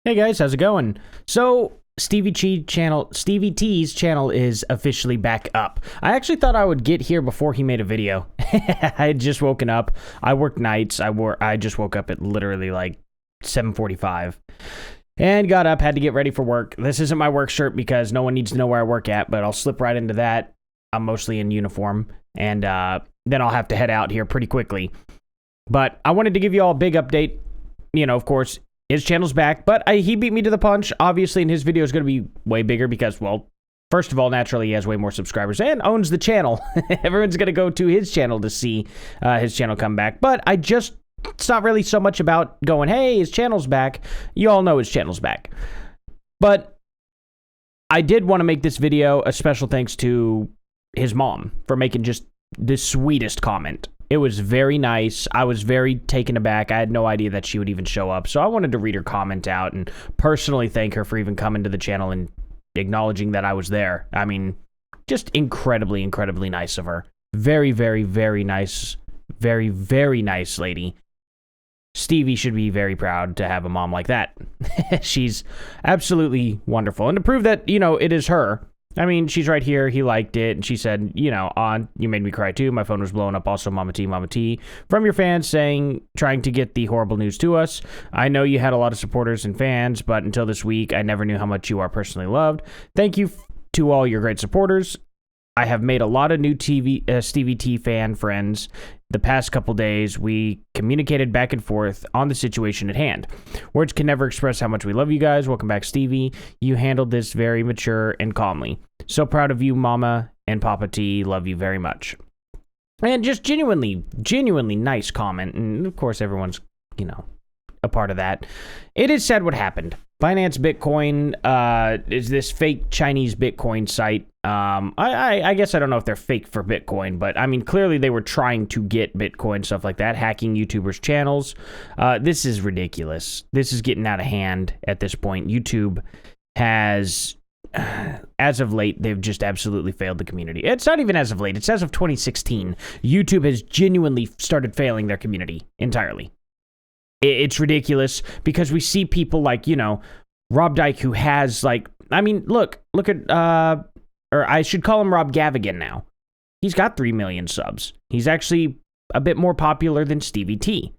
Hey guys, how's it going? So, Stevie T's channel is officially back up. I actually thought I would get here before he made a video. I had just woken up. I work nights. I just woke up at literally like 7:45 and got up, had to get ready for work. This isn't my work shirt because no one needs to know where I work at, but I'll slip right into that. I'm mostly in uniform, and then I'll have to head out here pretty quickly. But I wanted to give you all a big update. You know, of course, his channel's back, but he beat me to the punch, obviously, and his video is going to be way bigger because, well, first of all, naturally, he has way more subscribers and owns the channel. Everyone's going to go to his channel to see his channel come back, but it's not really so much about going, hey, his channel's back. You all know his channel's back. But I did want to make this video a special thanks to his mom for making just the sweetest comment. It was very nice. I was very taken aback. I had no idea that she would even show up. So I wanted to read her comment out and personally thank her for even coming to the channel and acknowledging that I was there. I mean, just incredibly, incredibly nice of her. Very, very, very nice. Very, very nice lady. Stevie should be very proud to have a mom like that. She's absolutely wonderful. And to prove that, you know, it is her, I mean, she's right here. He liked it. And she said, you know, you made me cry too. My phone was blowing up. Also, Mama T, from your fans trying to get the horrible news to us. I know you had a lot of supporters and fans, but until this week, I never knew how much you are personally loved. Thank you to all your great supporters. I have made a lot of new Stevie T fan friends. The past couple days, we communicated back and forth on the situation at hand. Words can never express how much we love you guys. Welcome back, Stevie. You handled this very mature and calmly. So proud of you, Mama and Papa T. Love you very much. And just genuinely nice comment. And of course, everyone's, you know, a part of that. It is sad what happened. Binance Bitcoin is this fake Chinese Bitcoin site. I guess I don't know if they're fake for Bitcoin, but I mean, clearly they were trying to get Bitcoin, stuff like that, hacking YouTubers' channels. This is ridiculous. This is getting out of hand at this point. YouTube has, as of late, they've just absolutely failed the community. It's not even as of late. It's as of 2016. YouTube has genuinely started failing their community entirely. It's ridiculous because we see people like, you know, Rob Dyke, who has like, I mean, look at, or I should call him Rob Gavigan now. He's got 3 million subs. He's actually a bit more popular than Stevie T.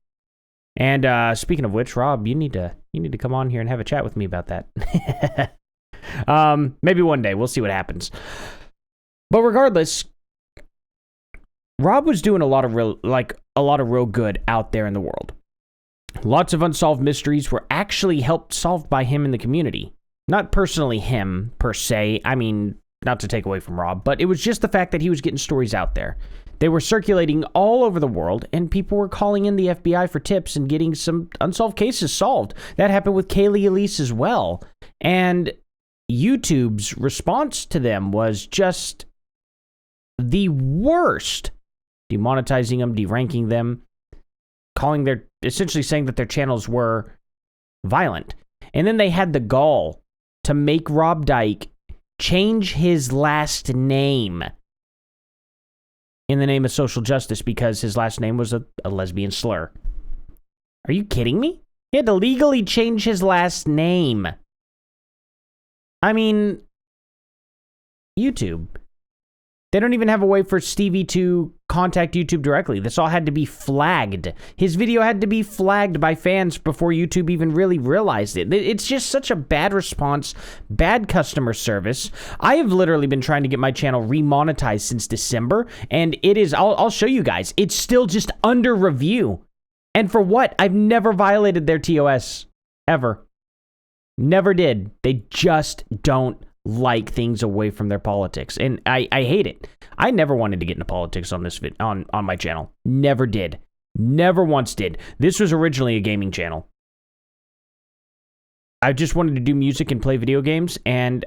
And speaking of which, Rob, you need to come on here and have a chat with me about that. Maybe one day. We'll see what happens. But regardless, Rob was doing a lot of real good out there in the world. Lots of unsolved mysteries were actually helped solved by him in the community. Not personally him, per se. I mean, not to take away from Rob, but it was just the fact that he was getting stories out there. They were circulating all over the world, and people were calling in the FBI for tips and getting some unsolved cases solved. That happened with Kaylee Elise as well. And YouTube's response to them was just the worst. Demonetizing them, deranking them, essentially saying that their channels were violent. And then they had the gall to make Rob Dyke change his last name in the name of social justice because his last name was a lesbian slur. Are you kidding me? He had to legally change his last name. I mean, YouTube. They don't even have a way for Stevie to contact YouTube directly. This all had to be flagged. His video had to be flagged by fans before YouTube even really realized it. It's just such a bad response, bad customer service. I have literally been trying to get my channel remonetized since December, and it is, I'll show you guys, it's still just under review. And for what? I've never violated their TOS, ever. Never did. They just don't like things away from their politics, and I hate it. I never wanted to get into politics on this on my channel. Never did. Never once did. This was originally a gaming channel. I just wanted to do music and play video games, and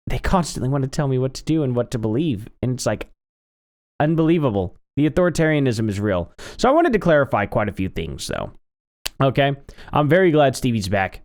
they constantly want to tell me what to do and what to believe, and it's like unbelievable. The authoritarianism is real. So I wanted to clarify quite a few things, though. Okay, I'm very glad Stevie's back.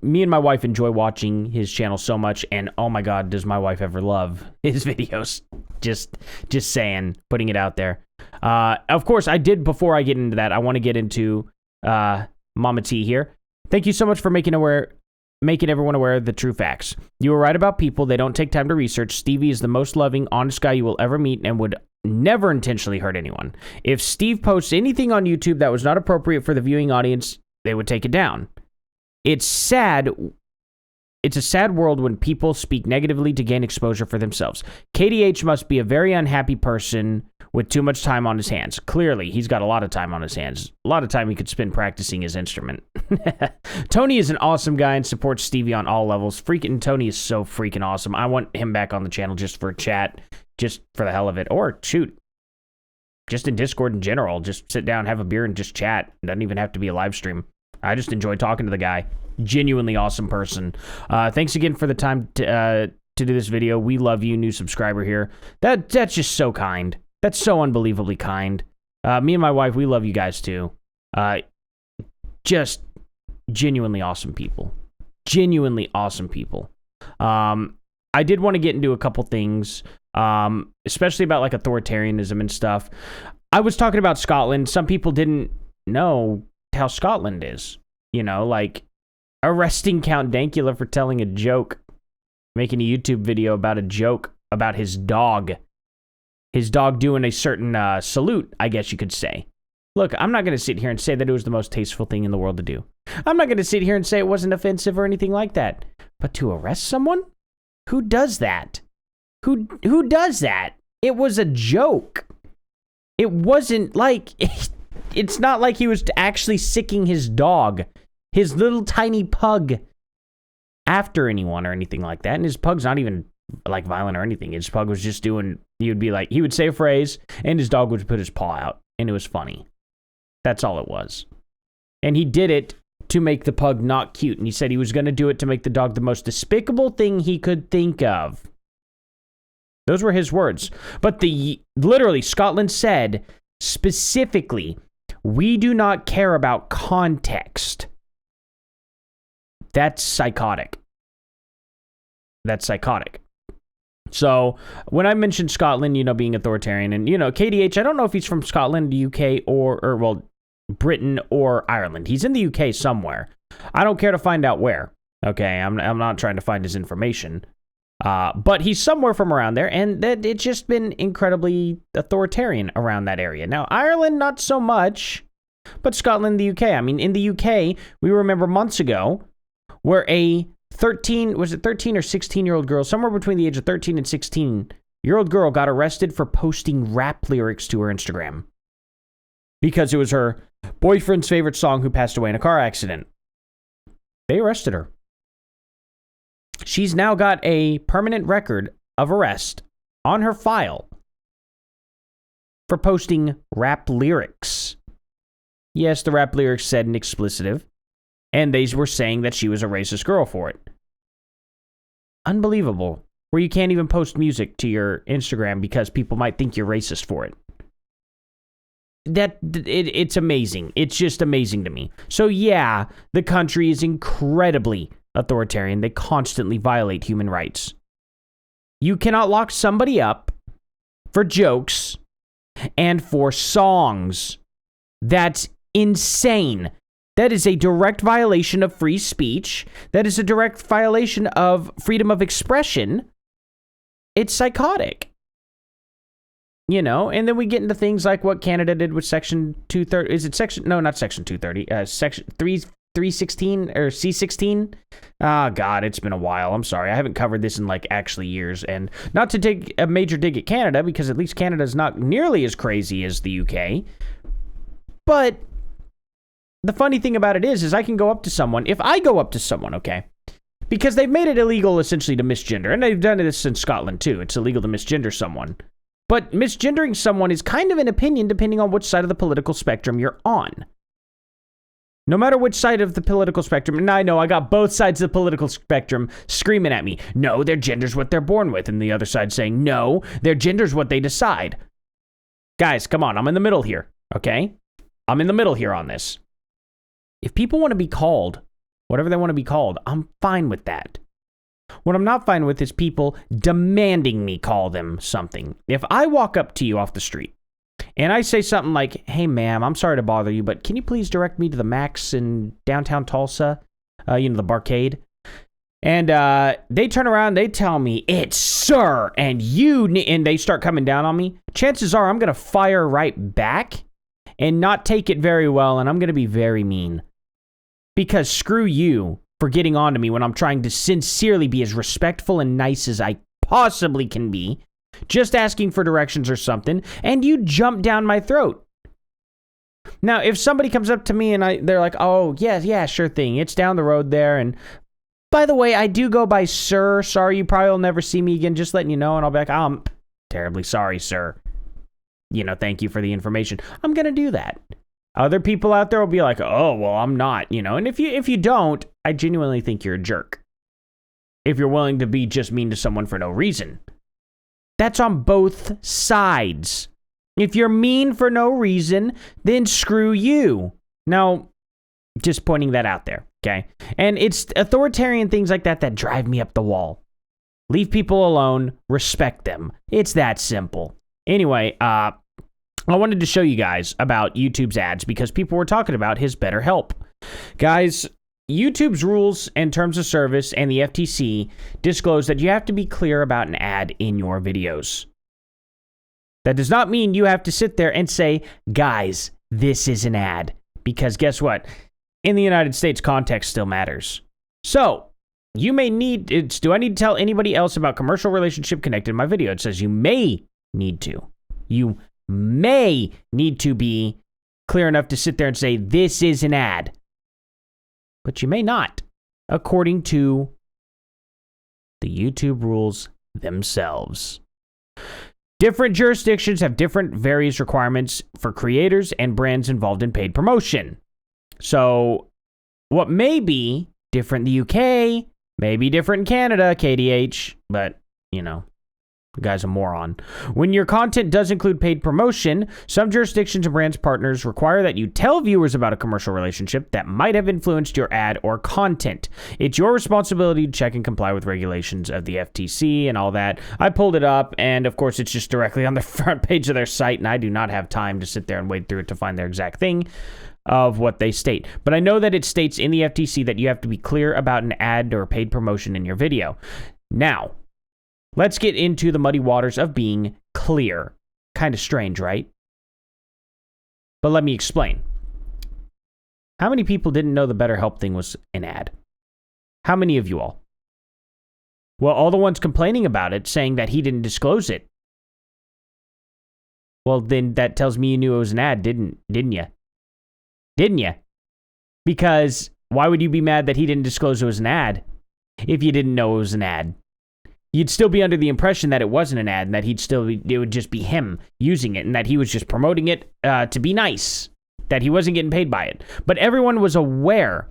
Me and my wife enjoy watching his channel so much, and oh my god, does my wife ever love his videos. Just saying, putting it out there. Of course, before I get into that, I want to get into Mama T here. Thank you so much for making everyone aware of the true facts. You were right about people. They don't take time to research. Stevie is the most loving, honest guy you will ever meet and would never intentionally hurt anyone. If Steve posts anything on YouTube that was not appropriate for the viewing audience, they would take it down. It's sad. It's a sad world when people speak negatively to gain exposure for themselves. KDH must be a very unhappy person with too much time on his hands. Clearly, he's got a lot of time on his hands. A lot of time he could spend practicing his instrument. Tony is an awesome guy and supports Stevie on all levels. Freaking Tony is so freaking awesome. I want him back on the channel just for a chat, just for the hell of it. Or, shoot, just in Discord in general. Just sit down, have a beer, and just chat. It doesn't even have to be a live stream. I just enjoy talking to the guy. Genuinely awesome person. Thanks again for the time to do this video. We love you, new subscriber here. That's just so kind. That's so unbelievably kind. Me and my wife, we love you guys too. Just genuinely awesome people. Genuinely awesome people. I did want to get into a couple things, especially about like authoritarianism and stuff. I was talking about Scotland. Some people didn't know how Scotland is. You know, like arresting Count Dankula for telling a joke, making a YouTube video about a joke about his dog. His dog doing a certain salute, I guess you could say. Look, I'm not going to sit here and say that it was the most tasteful thing in the world to do. I'm not going to sit here and say it wasn't offensive or anything like that. But to arrest someone? Who does that? Who does that? It was a joke. It wasn't like... It's not like he was actually sicking his dog, his little tiny pug, after anyone or anything like that. And his pug's not even like violent or anything. His pug was just doing, he would say a phrase and his dog would put his paw out and it was funny. That's all it was. And he did it to make the pug not cute. And he said he was going to do it to make the dog the most despicable thing he could think of. Those were his words. But literally Scotland said specifically, we do not care about context. That's psychotic. That's psychotic. So when I mentioned Scotland, you know, being authoritarian, and, you know, KDH, I don't know if he's from Scotland, the UK, or well, Britain or Ireland. He's in the UK somewhere. I don't care to find out where. Okay, I'm not trying to find his information. But he's somewhere from around there, and that it's just been incredibly authoritarian around that area. Now, Ireland, not so much, but Scotland, the UK. I mean, in the UK, we remember months ago where a 13 or 16-year-old girl, somewhere between the age of 13 and 16-year-old girl, got arrested for posting rap lyrics to her Instagram because it was her boyfriend's favorite song who passed away in a car accident. They arrested her. She's now got a permanent record of arrest on her file for posting rap lyrics. Yes, the rap lyrics said an explicitive, and they were saying that she was a racist girl for it. Unbelievable. Where you can't even post music to your Instagram because people might think you're racist for it. It's amazing. It's just amazing to me. So yeah, the country is incredibly authoritarian. They constantly violate human rights. You cannot lock somebody up for jokes and for songs. That's insane. That is a direct violation of free speech. That is a direct violation of freedom of expression. It's psychotic. You know, and then we get into things like what Canada did with Section 230. Is it Section? No, not Section 230. Section 316 or C16. Ah, God, it's been a while. I'm sorry. I haven't covered this in like actually years. And not to take a major dig at Canada, because at least Canada's not nearly as crazy as the UK. But the funny thing about it is I can go up to someone. If I go up to someone, okay, because they've made it illegal essentially to misgender, and they've done this in Scotland too. It's illegal to misgender someone. But misgendering someone is kind of an opinion depending on which side of the political spectrum you're on. No matter which side of the political spectrum, and I know I got both sides of the political spectrum screaming at me, no, their gender's what they're born with, and the other side saying, no, their gender's what they decide. Guys, come on, I'm in the middle here, okay? I'm in the middle here on this. If people want to be called whatever they want to be called, I'm fine with that. What I'm not fine with is people demanding me call them something. If I walk up to you off the street and I say something like, hey, ma'am, I'm sorry to bother you, but can you please direct me to the Max in downtown Tulsa? The barcade. And they turn around, they tell me, it's sir, and they start coming down on me. Chances are I'm going to fire right back and not take it very well, and I'm going to be very mean. Because screw you for getting on to me when I'm trying to sincerely be as respectful and nice as I possibly can be, just asking for directions or something, and you jump down my throat. Now, if somebody comes up to me and they're like, oh, yeah, sure thing, it's down the road there, and by the way, I do go by sir, sorry, you probably will never see me again, just letting you know, and I'll be like, I'm terribly sorry, sir. Thank you for the information. I'm going to do that. Other people out there will be like, oh, well, I'm not, and if you don't, I genuinely think you're a jerk. If you're willing to be just mean to someone for no reason. That's on both sides. If you're mean for no reason, then screw you. Now, just pointing that out there, okay? And it's authoritarian things like that drive me up the wall. Leave people alone, respect them. It's that simple. Anyway, I wanted to show you guys about YouTube's ads because people were talking about his BetterHelp. Guys, YouTube's rules and terms of service and the FTC disclose that you have to be clear about an ad in your videos. That does not mean you have to sit there and say, guys, this is an ad. Because guess what? In the United States, context still matters. So, you may need, do I need to tell anybody else about commercial relationship connected in my video? It says you may need to. You may need to be clear enough to sit there and say, this is an ad. But you may not, according to the YouTube rules themselves. Different jurisdictions have different various requirements for creators and brands involved in paid promotion. So, what may be different in the UK, may be different in Canada, KDH, but, the guy's a moron. When your content does include paid promotion, some jurisdictions and brands partners require that you tell viewers about a commercial relationship that might have influenced your ad or content. It's your responsibility to check and comply with regulations of the FTC and all that. I pulled it up, and of course, it's just directly on the front page of their site, and I do not have time to sit there and wade through it to find their exact thing of what they state. But I know that it states in the FTC that you have to be clear about an ad or paid promotion in your video. Now, let's get into the muddy waters of being clear. Kind of strange, right? But let me explain. How many people didn't know the BetterHelp thing was an ad? How many of you all? Well, all the ones complaining about it, saying that he didn't disclose it. Well, then that tells me you knew it was an ad, didn't you? Didn't you? Because why would you be mad that he didn't disclose it was an ad if you didn't know it was an ad? You'd still be under the impression that it wasn't an ad and that it would just be him using it and that he was just promoting it to be nice, that he wasn't getting paid by it. But everyone was aware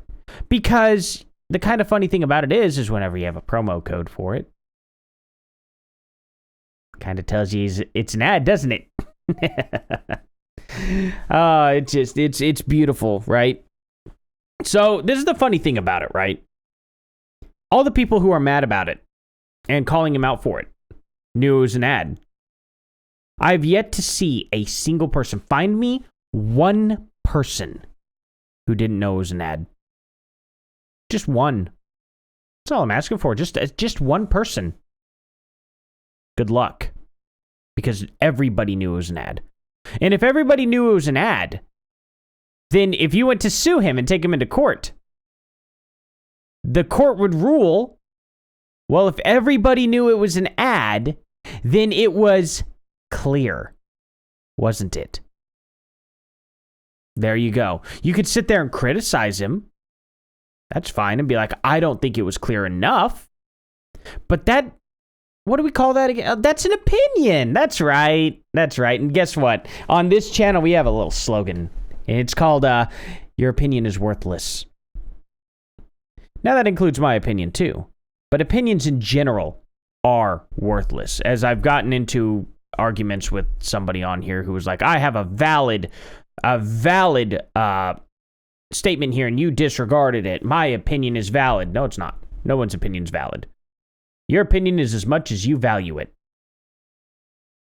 because the kind of funny thing about it is whenever you have a promo code for it, kind of tells you it's an ad, doesn't it? It's beautiful, right? So this is the funny thing about it, right? All the people who are mad about it and calling him out for it knew it was an ad. I've yet to see a single person. Find me one person who didn't know it was an ad. Just one. That's all I'm asking for. Just one person. Good luck. Because everybody knew it was an ad. And if everybody knew it was an ad, then if you went to sue him and take him into court, the court would rule, well, if everybody knew it was an ad, then it was clear, wasn't it? There you go. You could sit there and criticize him. That's fine. And be like, I don't think it was clear enough. But that, what do we call that again? That's an opinion. That's right. That's right. And guess what? On this channel, we have a little slogan. It's called, your opinion is worthless. Now that includes my opinion too. But opinions in general are worthless. As I've gotten into arguments with somebody on here who was like, I have a valid statement here and you disregarded it. My opinion is valid. No, it's not. No one's opinion is valid. Your opinion is as much as you value it.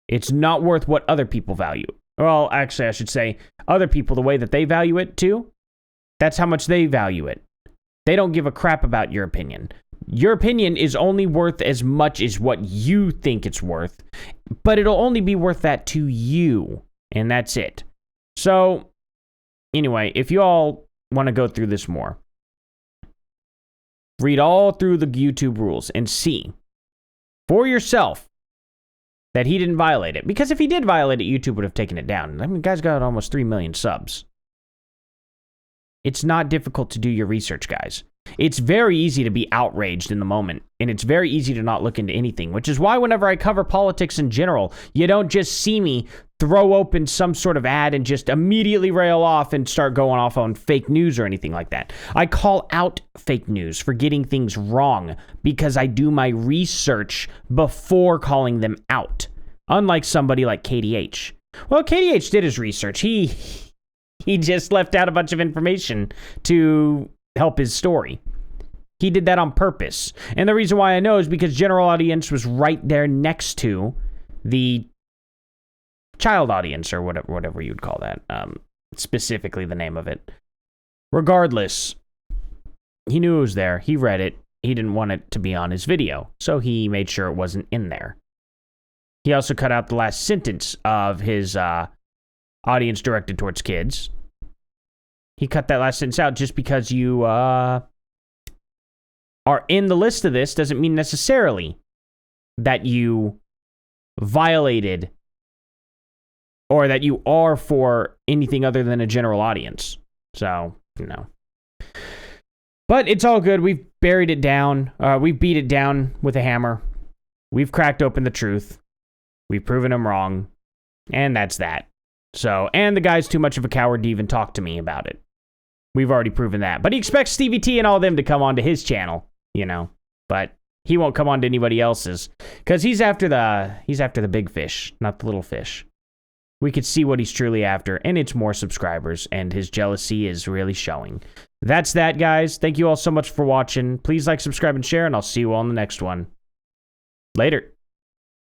It's not worth what other people value. well, actually, I should say other people, the way that they value it too, that's how much they value it. They don't give a crap about your opinion. Your opinion is only worth as much as what you think it's worth, but it'll only be worth that to you, and that's it. So, anyway, if you all want to go through this more, read all through the YouTube rules and see for yourself that he didn't violate it. Because if he did violate it, YouTube would have taken it down. I mean, the guy's got almost 3 million subs. It's not difficult to do your research, guys. It's very easy to be outraged in the moment, and it's very easy to not look into anything, which is why whenever I cover politics in general, you don't just see me throw open some sort of ad and just immediately rail off and start going off on fake news or anything like that. I call out fake news for getting things wrong because I do my research before calling them out, unlike somebody like KDH. Well, KDH did his research. He just left out a bunch of information to help his story. He did that on purpose. And the reason why I know is because general audience was right there next to the child audience, or whatever you'd call that. Specifically the name of it. Regardless, he knew it was there. He read it. He didn't want it to be on his video, so he made sure it wasn't in there. He also cut out the last sentence of his audience directed towards kids. He cut that last sentence out just because you are in the list of this doesn't mean necessarily that you violated or that you are for anything other than a general audience. So, But it's all good. We've buried it down. We've beat it down with a hammer. We've cracked open the truth. We've proven him wrong. And that's that. So, and the guy's too much of a coward to even talk to me about it. We've already proven that. But he expects Stevie T and all them to come onto his channel, But he won't come on to anybody else's. Because he's after the big fish, not the little fish. We could see what he's truly after, and it's more subscribers, and his jealousy is really showing. That's that, guys. Thank you all so much for watching. Please like, subscribe, and share, and I'll see you all in the next one. Later.